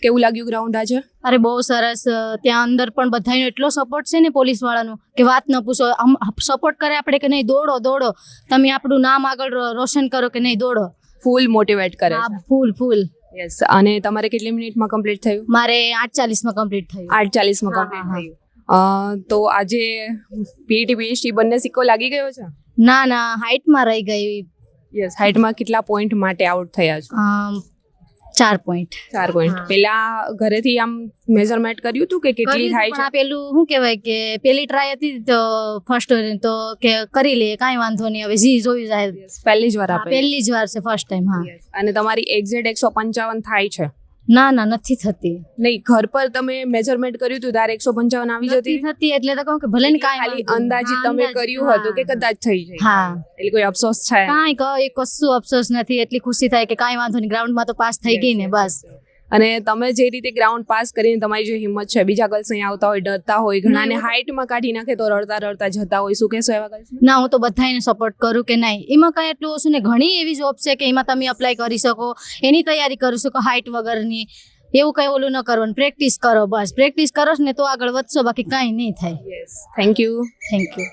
કેવું લાગ્યું ગ્રાઉન્ડ આજે? અરે બહુ સરસ. ત્યાં અંદર પણ બધાનો એટલો સપોર્ટ છે ને પોલીસ વાળાનો કે વાત ન પૂછો. આમ સપોર્ટ કરે આપણે કે નહીં દોડો દોડો, તમે આપણું નામ આગળ રોશન કરો કે નહીં દોડો. ફૂલ મોટિવેટ કરે હા છે. ફૂલ. યસ. અને તમારે કેટલી મિનિટમાં કમ્પ્લીટ થયું? મારે 8:40 કમ્પ્લીટ થયું. 8:40 હા, કમ્પ્લીટ હા. થયું. તો આજે પીટી પીએચડી બંને સિક્કો લાગી ગયો છે? ના હાઇટમાં રહી ગઈ. યસ. હાઇટમાં કેટલા પોઈન્ટ માટે આઉટ થયા છો? 4 પોઈન્ટ. 4 પોઈન્ટ. પેલા ઘરેથી આમ મેઝરમેન્ટ કર્યું હતું કે કેટલી થાય છે? પેલું શું કહેવાય કે પેલી ટ્રાય હતી તો ફર્સ્ટ તો કે કરી લે, કાંઈ વાંધો નહીં, હવે જી જોયું જાય. પહેલી જ વાર આપે? પહેલી જ વાર છે, ફર્સ્ટ ટાઈમ. હા. અને તમારી એક્ઝેક્ટ 155 થાય છે? ના નથી થતી. નહીં, ઘર પર તમે મેઝરમેન્ટ કર્યું હતું ત્યારે 155 આવી જતી થતી એટલે તો કહું કે ભલે ને કાંઈ ખાલી અંદાજિત તમે કર્યું હતું કે કદાચ થઈ જાય? હા. એટલે કોઈ અફસોસ છે? કાંઈ કશું અફસોસ નથી. એટલી ખુશી થાય કે કાંઈ વાંધો નહીં, ગ્રાઉન્ડમાં તો પાસ થઈ ગઈ ને બસ. અને તમે જે રીતે ગ્રાઉન્ડ પાસ કરીને તમારી જે હિંમત છે, બીજા ગર્લ્સ અહીંયા આવતા હોય ડરતા હોય, ઘણાને હાઇટમાં કાઢી નાખે તો રડતા જતા હોય, શું કહેશો એવા ગર્લ્સ? ના, હું તો બધાને સપોર્ટ કરું કે નહીં, એમાં કાંઈ એટલું ઓછું ને. ઘણી એવી જોબ છે કે એમાં તમે અપ્લાય કરી શકો, એની તૈયારી કરી શકો હાઇટ વગરની. એવું કંઈ ઓલું ન કરવાનું, પ્રેક્ટિસ કરો. બસ પ્રેક્ટિસ કરો ને તો આગળ વધશો, બાકી કાંઈ નહીં થાય. Thank you. Thank you.